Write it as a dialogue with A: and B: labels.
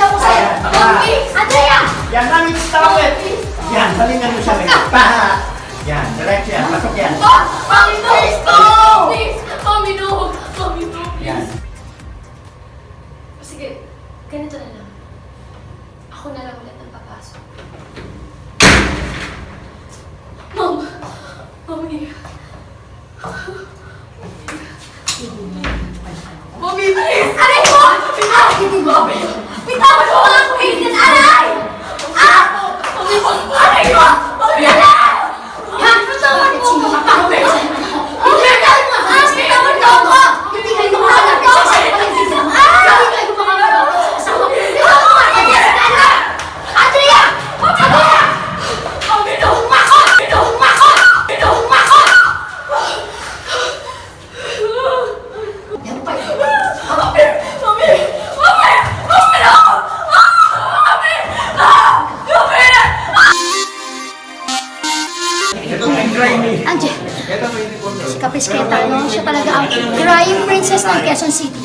A: ko sa'yo. Mommy! Andrea!
B: Yan, mami, stop it! Yan, salingan mo siya ngayon. Paha! Yan, direct yan. Pasok yan.
A: Mommy, no! Please! Mommy, no! Mommy, no!
B: Yan.
A: Sige, ganito na lang. Ako na lang ulit ang papasok. Mom! Mommy! Mommy, please! Aray mo! Mommy! Bitawan mo mga kuhitin! Aray! Mommy, aray mo! Mommy, aray! Yan! Bitawan mo! Mommy! Mommy! Bitawan mo ako! Hindi kayo makakalap ko! Andrea! Andrea! Mommy, no! Umakot! Umakot! Umakot! Yan pa yun. Mommy! Mommy! Mommy! Mommy! No! Mommy! Mommy!
B: Ito ang grimy.
C: Anje,
B: Ito ang grimy.
C: si Kapisketa, no? Siya talaga ang crying princess ng Quezon City.